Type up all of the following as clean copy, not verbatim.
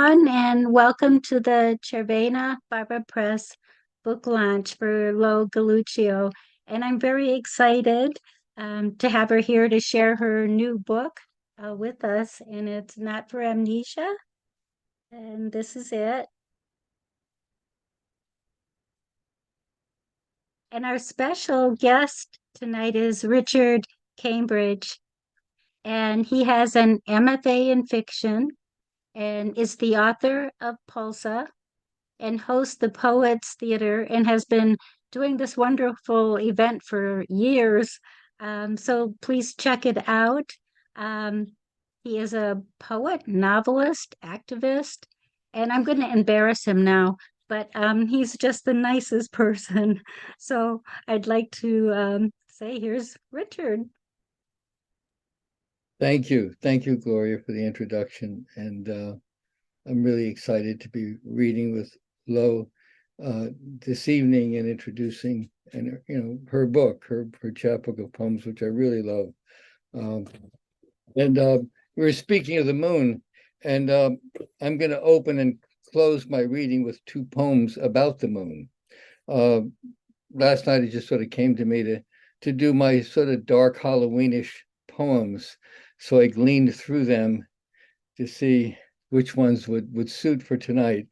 everyone, and welcome to the Cervena Barva Press book launch for Lo Galluccio. And I'm very excited to have her here to share her new book with us. And it's Not for Amnesia. And this is it. And our special guest tonight is Richard Cambridge. And he has an MFA in fiction and is the author of Pulsa and hosts the Poets Theater and has been doing this wonderful event for years. So please check it out. Um, he is a poet, novelist, activist, and I'm going to embarrass him now, but he's just the nicest person. So I'd like to say, here's Richard. Thank you. Thank you, Gloria, for the introduction. And I'm really excited to be reading with Lo this evening and introducing her book, her chapbook of poems, which I really love. And we were speaking of the moon, and I'm going to open and close my reading with two poems about the moon. Last night it just sort of came to me to do my sort of dark Halloweenish poems, so I gleaned through them to see which ones would suit for tonight.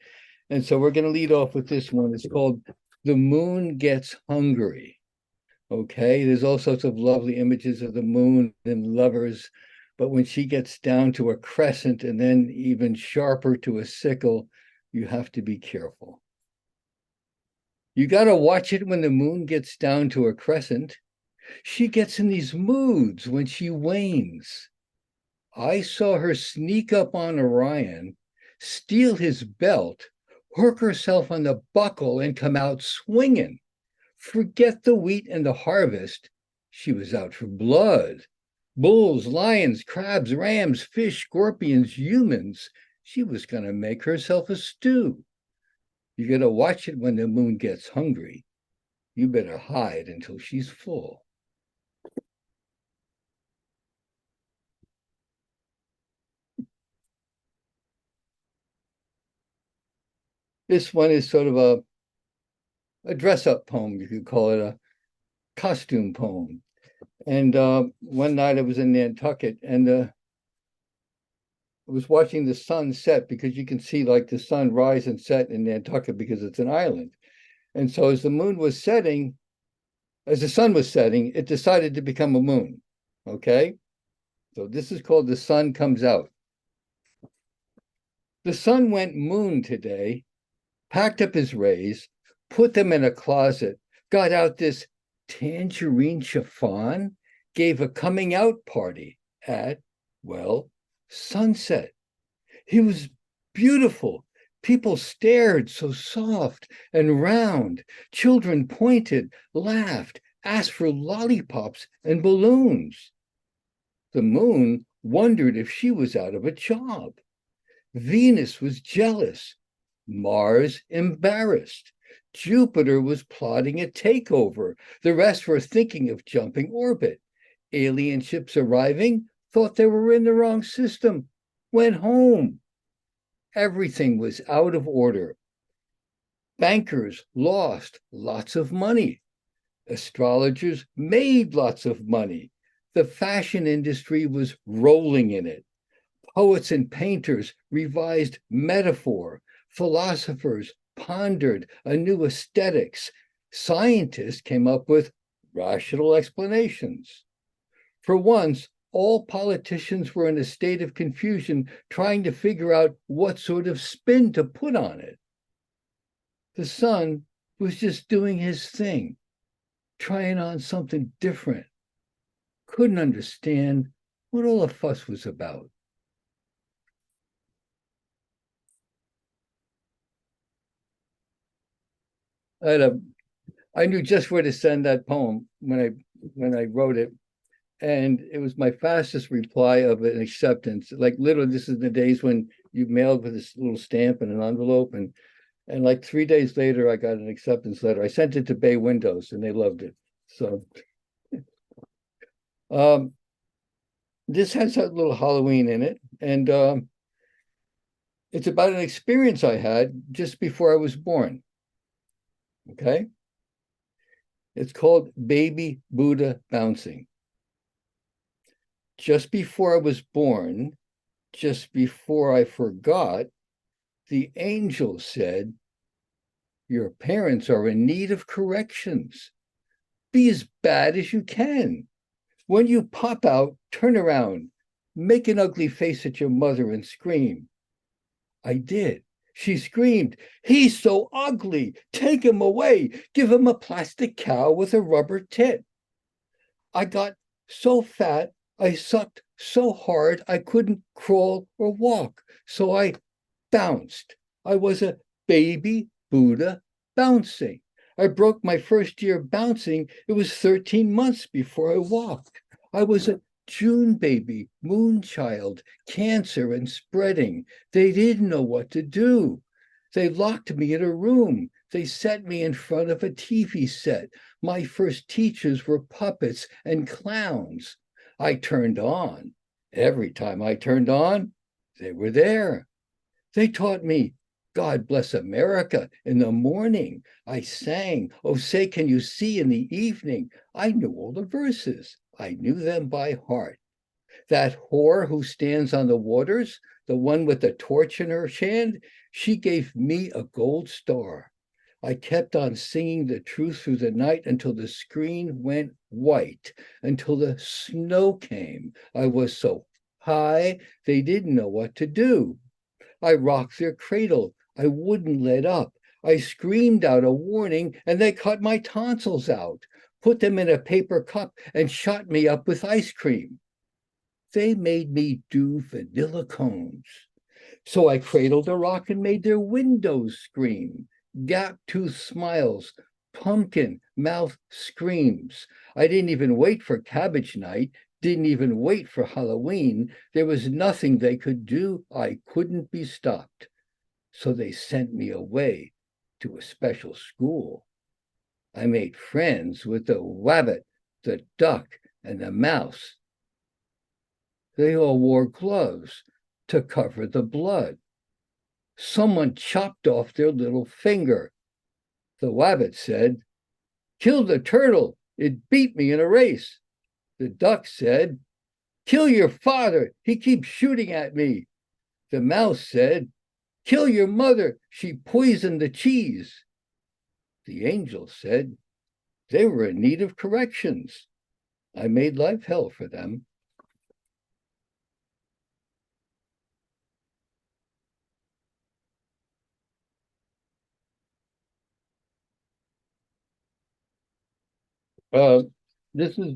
And so we're going to lead off with this one. It's called The Moon Gets Hungry. Okay, there's all sorts of lovely images of the moon and lovers, but when she gets down to a crescent and then even sharper to a sickle, you have to be careful. You got to watch it when the moon gets down to a crescent. She gets in these moods when she wanes. I saw her sneak up on Orion, steal his belt, hook herself on the buckle, and come out swinging. Forget the wheat and the harvest. She was out for blood. Bulls, lions, crabs, rams, fish, scorpions, humans. She was going to make herself a stew. You got to watch it when the moon gets hungry. You better hide until she's full. This one is sort of a dress-up poem, you could call it a costume poem. And one night I was in Nantucket, and I was watching the sun set, because you can see like the sun rise and set in Nantucket because it's an island. And so as the sun was setting, it decided to become a moon. Okay? So this is called The Sun Comes Out. The sun went moon today, packed up his rays, put them in a closet, got out this tangerine chiffon, gave a coming out party at, well, sunset. He was beautiful. People stared, so soft and round. Children pointed, laughed, asked for lollipops and balloons. The moon wondered if she was out of a job. Venus was jealous. Mars embarrassed. Jupiter was plotting a takeover. The rest were thinking of jumping orbit. Alien ships arriving, thought they were in the wrong system, went home. Everything was out of order. Bankers lost lots of money. Astrologers made lots of money. The fashion industry was rolling in it. Poets and painters revised metaphor. Philosophers pondered a new aesthetics. Scientists came up with rational explanations. For once, all politicians were in a state of confusion, trying to figure out what sort of spin to put on it. The sun was just doing his thing, trying on something different. Couldn't understand what all the fuss was about. I knew just where to send that poem when I wrote it, and it was my fastest reply of an acceptance. Like literally, this is the days when you mailed with this little stamp and an envelope, and like 3 days later, I got an acceptance letter. I sent it to Bay Windows, and they loved it. So, um, this has a little Halloween in it, and It's about an experience I had just before I was born. Okay. It's called Baby Buddha Bouncing. Just before I was born, just before I forgot, the angel said, your parents are in need of corrections. Be as bad as you can. When you pop out, turn around, make an ugly face at your mother and scream. I did. She screamed, he's so ugly. Take him away. Give him a plastic cow with a rubber tit. I got so fat, I sucked so hard I couldn't crawl or walk. So I bounced. I was a baby Buddha bouncing. I broke my first year bouncing. It was 13 months before I walked. I was a June baby, moon child, cancer and spreading. They didn't know what to do. They locked me in a room. They set me in front of a TV set. My first teachers were puppets and clowns. I turned on. Every time I turned on, they were there. They taught me, God bless America in the morning. I sang, oh, say, can you see in the evening? I knew all the verses. I knew them by heart. That whore who stands on the waters, the one with the torch in her hand, she gave me a gold star. I kept on singing the truth through the night until the screen went white, until the snow came. I was so high, they didn't know what to do. I rocked their cradle. I wouldn't let up. I screamed out a warning, and they cut my tonsils out, put them in a paper cup, and shot me up with ice cream. They made me do vanilla cones. So I cradled a rock and made their windows scream. Gap-toothed smiles, pumpkin mouth screams. I didn't even wait for cabbage night, didn't even wait for Halloween. There was nothing they could do. I couldn't be stopped. So they sent me away to a special school. I made friends with the rabbit, the duck, and the mouse. They all wore gloves to cover the blood. Someone chopped off their little finger. The rabbit said, kill the turtle. It beat me in a race. The duck said, kill your father. He keeps shooting at me. The mouse said, kill your mother. She poisoned the cheese. The angel said, they were in need of corrections. I made life hell for them. This is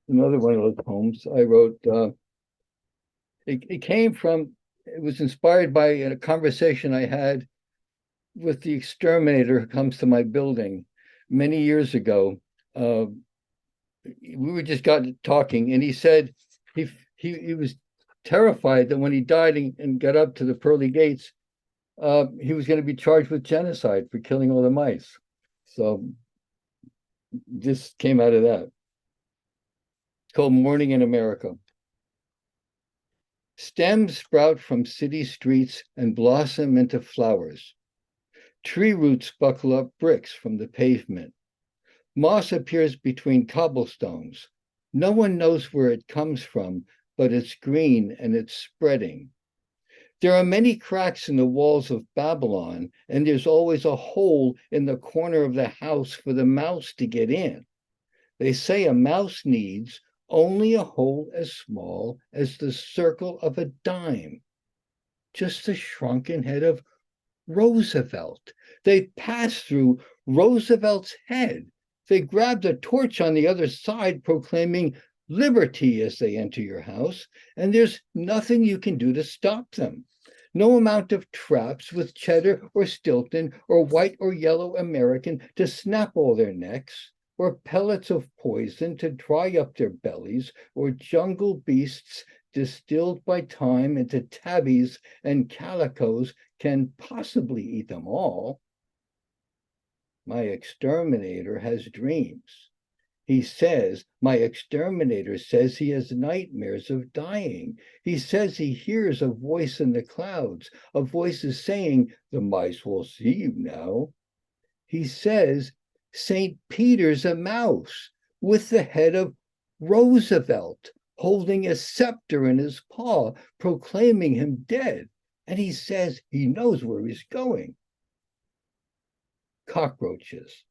another one of those poems I wrote. It came from, it was inspired by a conversation I had with the exterminator who comes to my building many years ago. We were just got talking, and he said he was terrified that when he died and got up to the pearly gates, he was going to be charged with genocide for killing all the mice. So this came out of that. It's called Morning in America. Stems sprout from city streets and blossom into flowers. Tree roots buckle up bricks from the pavement. Moss appears between cobblestones. No one knows where it comes from, but it's green and it's spreading. There are many cracks in the walls of Babylon, and there's always a hole in the corner of the house for the mouse to get in. They say a mouse needs only a hole as small as the circle of a dime, just the shrunken head of Roosevelt. They pass through Roosevelt's head. They grab the torch on the other side, proclaiming liberty as they enter your house, and there's nothing you can do to stop them. No amount of traps with cheddar or Stilton or white or yellow American to snap all their necks, or pellets of poison to dry up their bellies, or jungle beasts distilled by time into tabbies and calicos can possibly eat them all. My exterminator has dreams. He says, my exterminator says he has nightmares of dying. He says he hears a voice in the clouds, a voice is saying, the mice will see you now. He says, St. Peter's a mouse with the head of Roosevelt, holding a scepter in his paw, proclaiming him dead. And he says he knows where he's going. Cockroaches.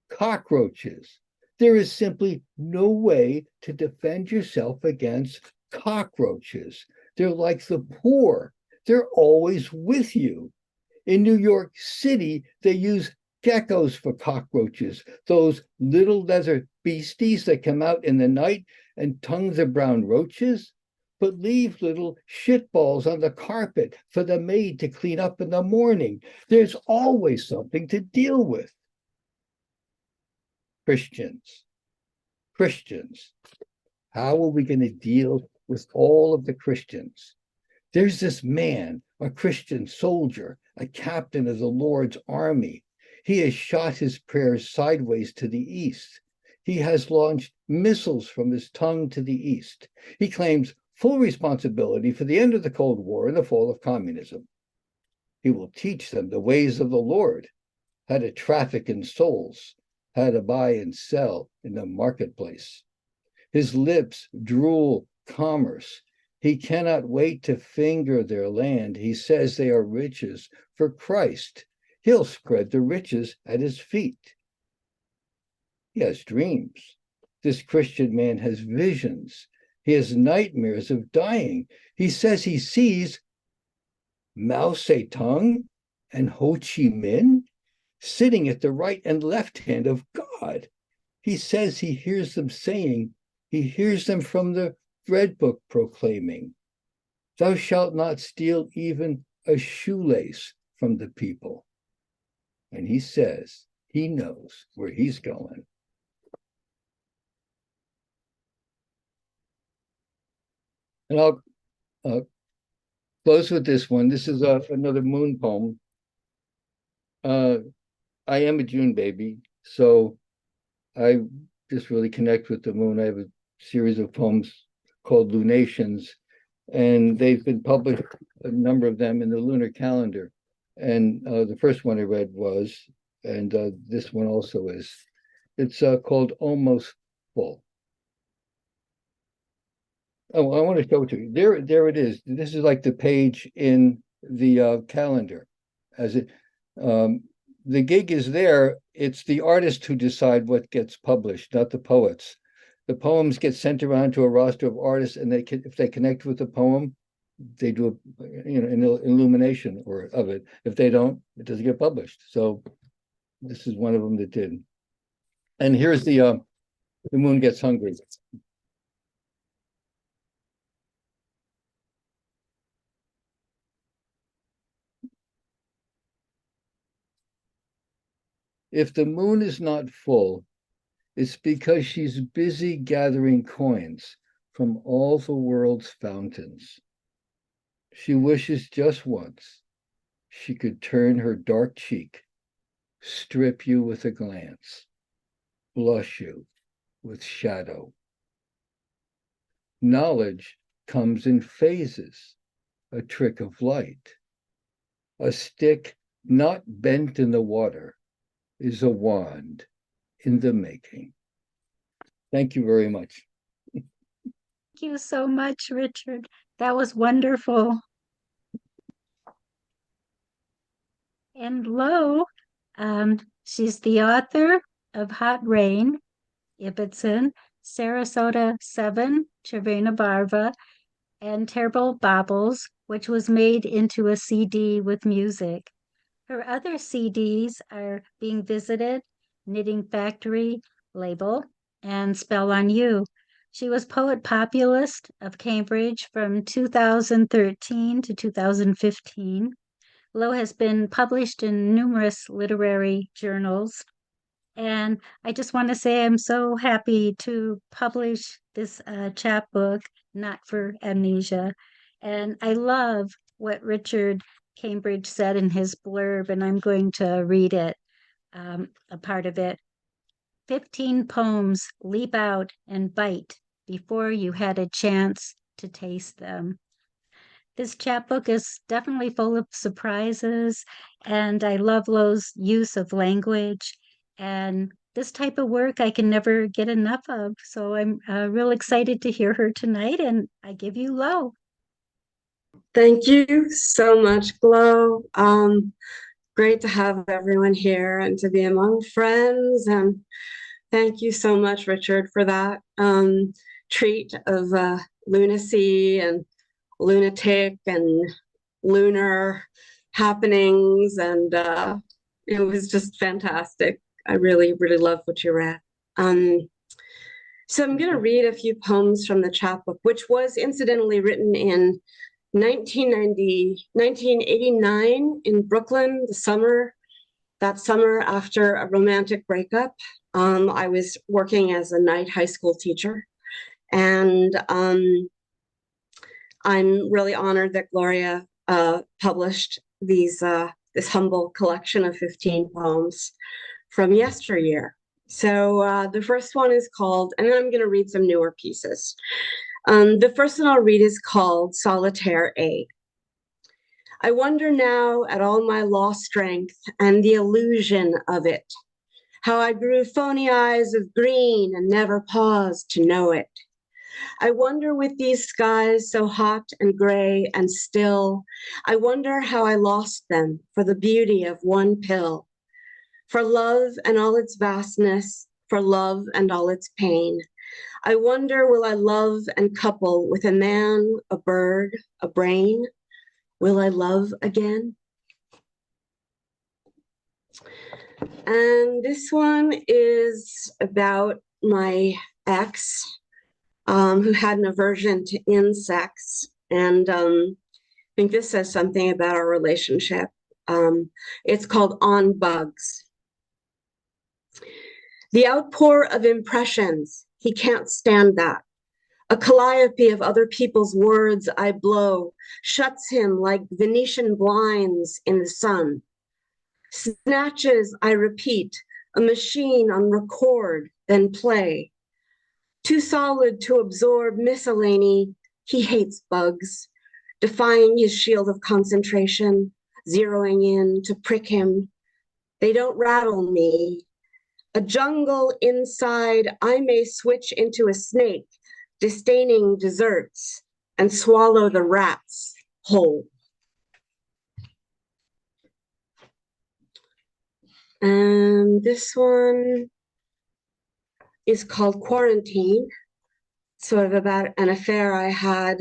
Cockroaches. There is simply no way to defend yourself against cockroaches. They're like the poor. They're always with you. In New York City, they use geckos for cockroaches, those little leather beasties that come out in the night and tongue the brown roaches, but leave little shitballs on the carpet for the maid to clean up in the morning. There's always something to deal with. Christians. How are we going to deal with all of the Christians? There's this man, a Christian soldier, a captain of the Lord's army. He has shot his prayers sideways to the east. He has launched missiles from his tongue to the east. He claims full responsibility for the end of the Cold War and the fall of communism. He will teach them the ways of the Lord, how to traffic in souls, how to buy and sell in the marketplace. His lips drool commerce. He cannot wait to finger their land. He says they are riches for Christ. He'll spread the riches at his feet. He has dreams. This Christian man has visions. He has nightmares of dying. He says he sees Mao Zedong and Ho Chi Minh sitting at the right and left hand of God. He says he hears them saying, he hears them from the Red Book proclaiming, thou shalt not steal even a shoelace from the people. And he says he knows where he's going. And I'll close with this one. This is another moon poem. I am a June baby, so I just really connect with the moon. I have a series of poems called Lunations, and they've been published, a number of them, in the lunar calendar. And the first one I read was, and this one also is, it's called Almost Full. Oh, I want to show it to you. There it is. This is like the page in the calendar. As it, the gig is there. It's the artist who decide what gets published, not the poets. The poems get sent around to a roster of artists, and they can, if they connect with the poem, they do an illumination of it. If they don't, it doesn't get published. So this is one of them that did. And here's the moon gets hungry. If the moon is not full, it's because she's busy gathering coins from all the world's fountains. She wishes just once she could turn her dark cheek, strip you with a glance, blush you with shadow. Knowledge comes in phases, a trick of light. A stick not bent in the water is a wand in the making. Thank you very much. Thank you so much, Richard. That was wonderful. And Lo, she's the author of Hot Rain, Ibbotson, Sarasota 7, Chervena Barva, and Terrible Baubles, which was made into a CD with music. Her other CDs are Being Visited, Knitting Factory, Label, and Spell on You. She was Poet Populist of Cambridge from 2013 to 2015. Lo has been published in numerous literary journals. And I just want to say I'm so happy to publish this chapbook, Not for Amnesia. And I love what Richard Cambridge said in his blurb, and I'm going to read it, a part of it. 15 poems leap out and bite before you had a chance to taste them. This chapbook is definitely full of surprises, and I love Lo's use of language. And this type of work I can never get enough of. So I'm real excited to hear her tonight, and I give you Lo. Thank you so much, Glo. Great to have everyone here and to be among friends. And thank you so much, Richard, for that treat of lunacy and lunatic and lunar happenings. And it was just fantastic. I really, really loved what you read. So I'm going to read a few poems from the chapbook, which was incidentally written in 1989 in Brooklyn, that summer after a romantic breakup. I was working as a night high school teacher, and I'm really honored that Gloria published this humble collection of 15 poems from yesteryear. So the first one is called, and then I'm going to read some newer pieces. The first one I'll read is called Solitaire A. I wonder now at all my lost strength and the illusion of it, how I grew phony eyes of green and never paused to know it. I wonder with these skies so hot and gray and still, I wonder how I lost them for the beauty of one pill, for love and all its vastness, for love and all its pain. I wonder, will I love and couple with a man, a bird, a brain? Will I love again? And this one is about my ex, who had an aversion to insects. And I think this says something about our relationship. It's called On Bugs. The outpour of impressions, he can't stand that. A calliope of other people's words I blow shuts him like Venetian blinds in the sun. Snatches I repeat, a machine on record, then play. Too solid to absorb miscellany, he hates bugs, defying his shield of concentration, zeroing in to prick him. They don't rattle me. A jungle inside, I may switch into a snake, disdaining desserts, and swallow the rats whole. And this one is called Quarantine, sort of about an affair I had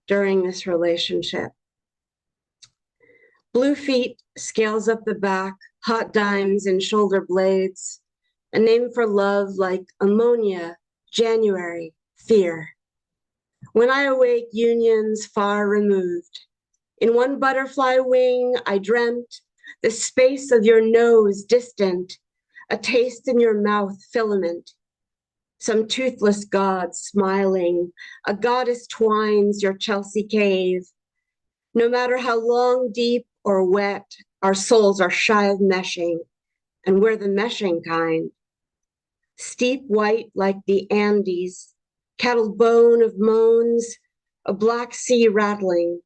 during this relationship. Blue feet, scales up the back, hot dimes in shoulder blades, a name for love like ammonia, January, fear. When I awake, unions far removed. In one butterfly wing, I dreamt the space of your nose distant, a taste in your mouth filament. Some toothless god smiling, a goddess twines your Chelsea cave. No matter how long, deep, or wet, our souls are shy of meshing, and we're the meshing kind. Steep white like the Andes, cattle bone of moans, a black sea rattling,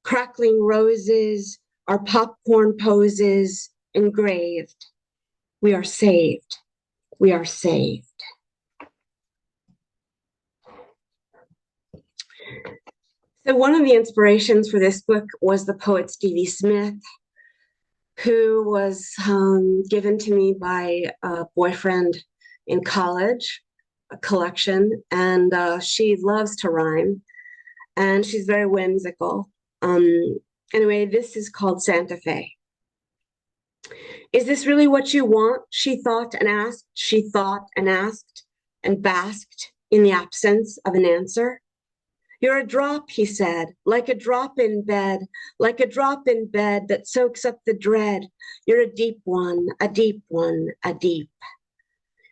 crackling roses, our popcorn poses engraved. We are saved. We are saved. So one of the inspirations for this book was the poet Stevie Smith, who was given to me by a boyfriend in college, a collection, and she loves to rhyme, and she's very whimsical. Anyway, this is called Santa Fe. Is this really what you want? She thought and asked, she thought and asked, and basked in the absence of an answer. You're a drop, he said, like a drop in bed, like a drop in bed that soaks up the dread. You're a deep one, a deep one, a deep.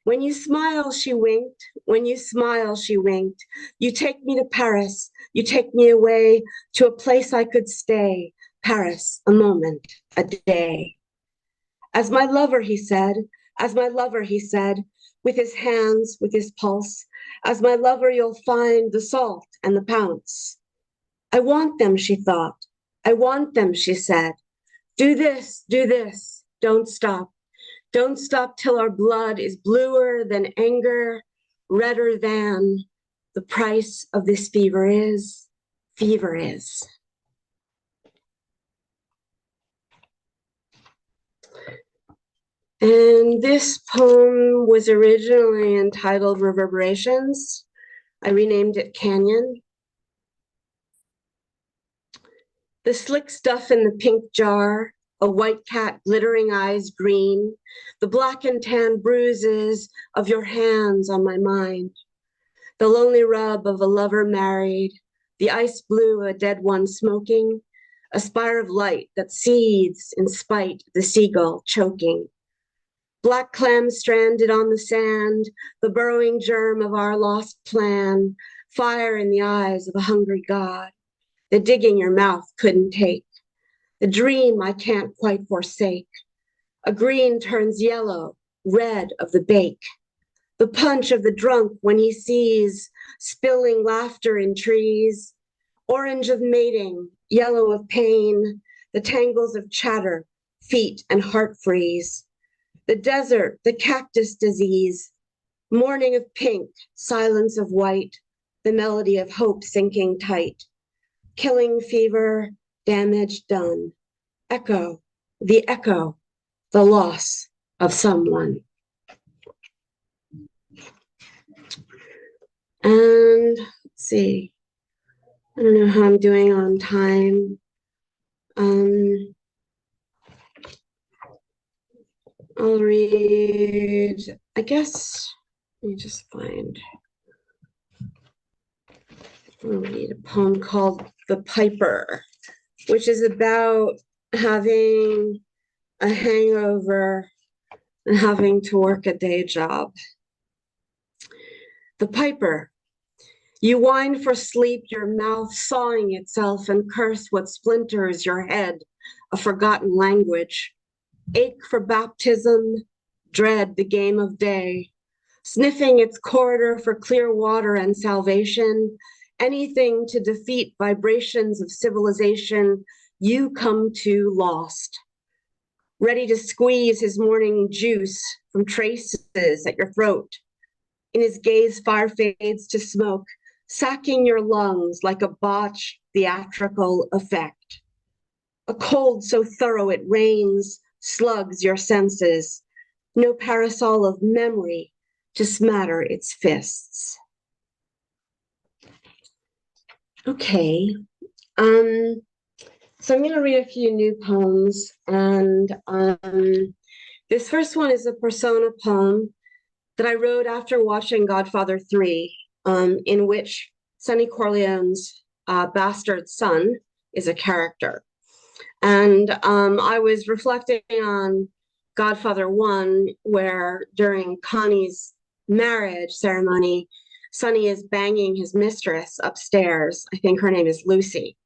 When you smile, she winked. When you smile, she winked. You take me to Paris. You take me away to a place I could stay. Paris, a moment, a day. As my lover, he said, As my lover, he said, with his hands, with his pulse. As my lover, you'll find the salt and the pounce. I want them, she thought. I want them, she said. Do this, don't stop. Don't stop till our blood is bluer than anger, redder than the price of this fever is. Fever is. And this poem was originally entitled Reverberations. I renamed it Canyon. The slick stuff in the pink jar, a white cat, glittering eyes green, the black and tan bruises of your hands on my mind, the lonely rub of a lover married, the ice blue of a dead one smoking, a spire of light that seethes in spite of the seagull choking. Black clams stranded on the sand, the burrowing germ of our lost plan, fire in the eyes of a hungry God, the digging your mouth couldn't take, the dream I can't quite forsake. A green turns yellow, red of the bake, the punch of the drunk when he sees spilling laughter in trees, orange of mating, yellow of pain, the tangles of chatter, feet and heart freeze. The desert, the cactus disease, morning of pink, silence of white, the melody of hope sinking tight. Killing fever, damage done. Echo, the loss of someone. And let's see, I don't know how I'm doing on time. I'll read, I guess, let me just find. I'll read a poem called The Piper, which is about having a hangover and having to work a day job. The Piper. You whine for sleep, your mouth sawing itself, and curse what splinters your head, a forgotten language. Ache for baptism, dread the game of day, sniffing its corridor for clear water and salvation, anything to defeat vibrations of civilization, you come to lost. Ready to squeeze his morning juice from traces at your throat. In his gaze, fire fades to smoke, sacking your lungs like a botched theatrical effect. A cold so thorough it rains, slugs your senses, no parasol of memory to smatter its fists. Okay, so I'm going to read a few new poems, and this first one is a persona poem that I wrote after watching Godfather 3, in which Sonny Corleone's bastard son is a character. And I was reflecting on Godfather 1, where during Connie's marriage ceremony, Sonny is banging his mistress upstairs. I think her name is Lucy.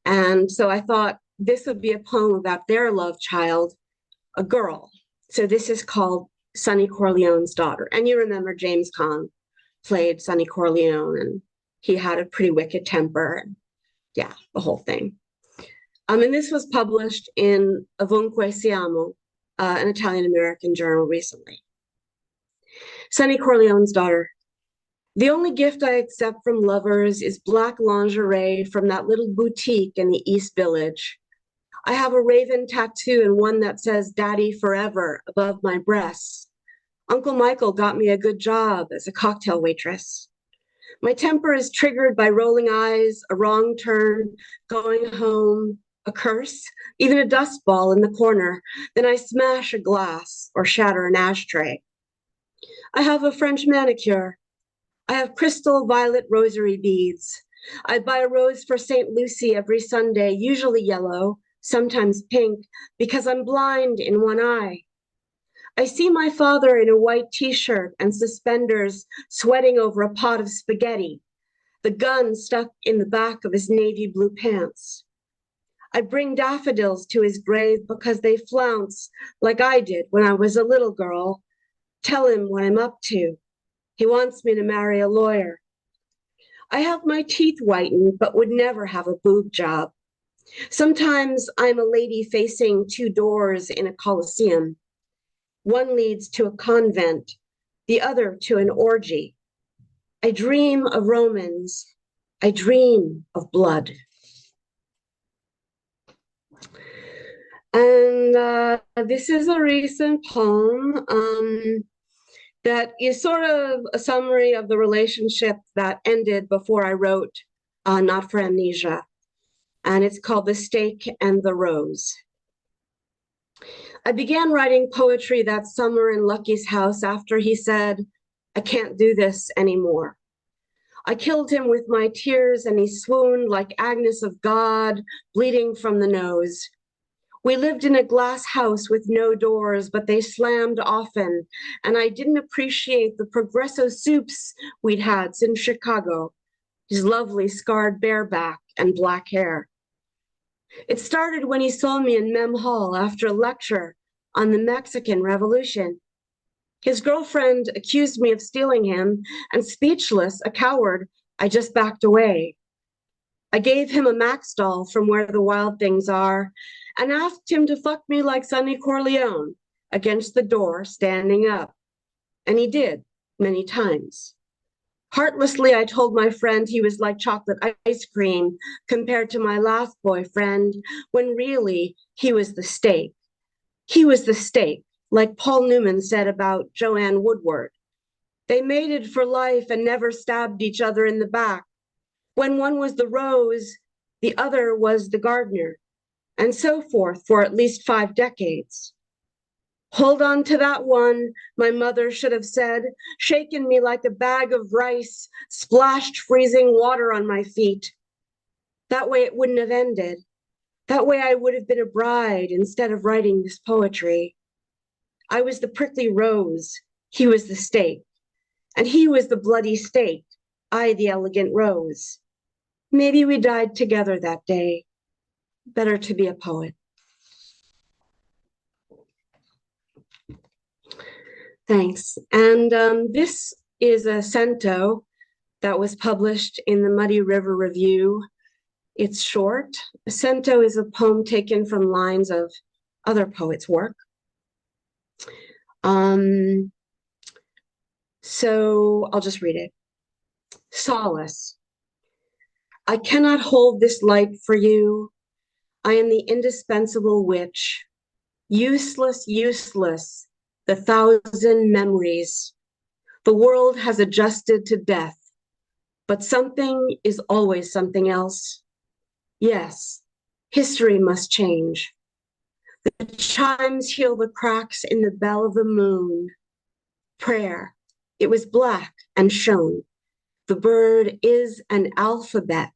And so I thought this would be a poem about their love child, a girl. So this is called Sonny Corleone's Daughter. And you remember James Caan played Sonny Corleone, and he had a pretty wicked temper. And yeah, the whole thing. And this was published in Ovunque Siamo, an Italian-American journal recently. Sonny Corleone's Daughter. The only gift I accept from lovers is black lingerie from that little boutique in the East Village. I have a raven tattoo and one that says Daddy Forever above my breasts. Uncle Michael got me a good job as a cocktail waitress. My temper is triggered by rolling eyes, a wrong turn, going home, a curse, even a dust ball in the corner. Then I smash a glass or shatter an ashtray. I have a French manicure. I have crystal violet rosary beads. I buy a rose for St. Lucy every Sunday, usually yellow, sometimes pink, because I'm blind in one eye. I see my father in a white t-shirt and suspenders sweating over a pot of spaghetti, the gun stuck in the back of his navy blue pants. I bring daffodils to his grave because they flounce like I did when I was a little girl. Tell him what I'm up to. He wants me to marry a lawyer. I have my teeth whitened, but would never have a boob job. Sometimes I'm a lady facing two doors in a coliseum. One leads to a convent, the other to an orgy. I dream of Romans. I dream of blood. And this is a recent poem that is sort of a summary of the relationship that ended before I wrote Not for Amnesia. And it's called The Steak and the Rose. I began writing poetry that summer in Lucky's house after he said, I can't do this anymore. I killed him with my tears and he swooned like Agnes of God, bleeding from the nose. We lived in a glass house with no doors, but they slammed often, and I didn't appreciate the Progresso soups we'd had since Chicago, his lovely scarred bareback and black hair. It started when he saw me in Mem Hall after a lecture on the Mexican Revolution. His girlfriend accused me of stealing him, and speechless, a coward, I just backed away. I gave him a Max doll from Where the Wild Things Are and asked him to fuck me like Sonny Corleone against the door, standing up. And he did, many times. Heartlessly, I told my friend he was like chocolate ice cream compared to my last boyfriend, when really he was the steak. He was the steak, like Paul Newman said about Joanne Woodward. They mated for life and never stabbed each other in the back. When one was the rose, the other was the gardener, and so forth for at least 5 decades. Hold on to that one, my mother should have said, shaken me like a bag of rice, splashed freezing water on my feet. That way it wouldn't have ended. That way I would have been a bride instead of writing this poetry. I was the prickly rose, he was the steak, and he was the bloody steak, I the elegant rose. Maybe we died together that day. Better to be a poet. Thanks. And this is a cento that was published in the Muddy River Review. It's short. A cento is a poem taken from lines of other poets' work. So I'll just read it. Solace. I cannot hold this light for you. I am the indispensable witch. Useless, useless, the 1,000 memories. The world has adjusted to death, but something is always something else. Yes, history must change. The chimes heal the cracks in the bell of the moon. Prayer, it was black and shone. The bird is an alphabet.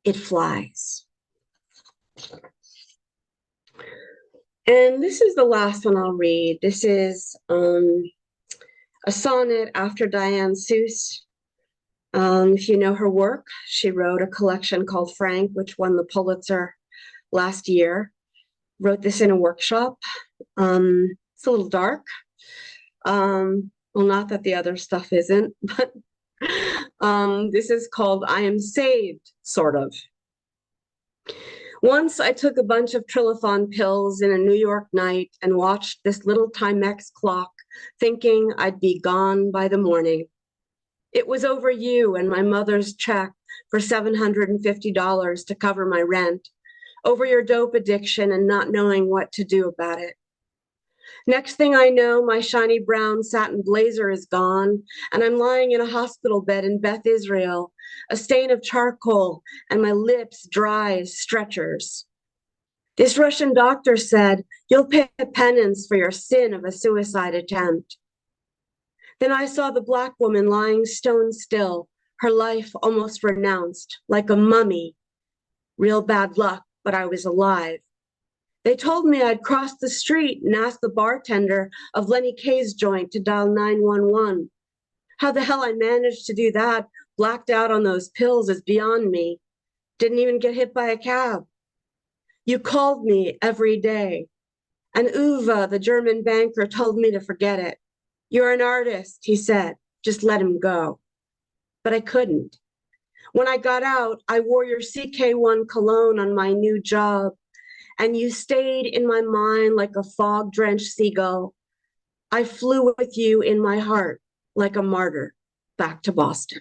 It flies. And this is the last one I'll read. This is a sonnet after Diane Seuss. If you know her work, she wrote a collection called Frank, which won the Pulitzer last year. Wrote this in a workshop. It's a little dark. Well, not that the other stuff isn't, but this is called I Am Saved, sort of. Once I took a bunch of Trilithon pills in a New York night and watched this little Timex clock, thinking I'd be gone by the morning. It was over you and my mother's check for $750 to cover my rent, over your dope addiction and not knowing what to do about it. Next thing I know, my shiny brown satin blazer is gone, and I'm lying in a hospital bed in Beth Israel, a stain of charcoal, and my lips dry as stretchers. This Russian doctor said, you'll pay penance for your sin of a suicide attempt. Then I saw the Black woman lying stone still, her life almost renounced, like a mummy. Real bad luck, but I was alive. They told me I'd cross the street and ask the bartender of Lenny Kay's joint to dial 911. How the hell I managed to do that, blacked out on those pills, is beyond me. Didn't even get hit by a cab. You called me every day. And Uwe, the German banker, told me to forget it. You're an artist, he said. Just let him go. But I couldn't. When I got out, I wore your CK1 cologne on my new job, and you stayed in my mind like a fog-drenched seagull. I flew with you in my heart like a martyr back to Boston.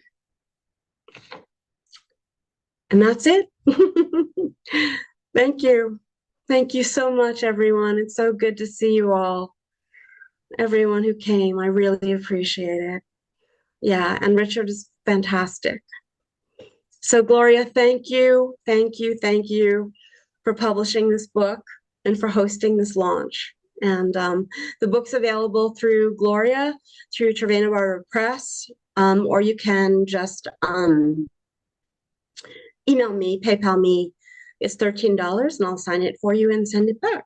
And that's it. Thank you. Thank you so much, everyone. It's so good to see you all. Everyone who came, I really appreciate it. Yeah, and Richard is fantastic. So Gloria, thank you for publishing this book and for hosting this launch. And the book's available through Gloria, through Trevena Barva Press, or you can just email me, PayPal me. It's $13 and I'll sign it for you and send it back.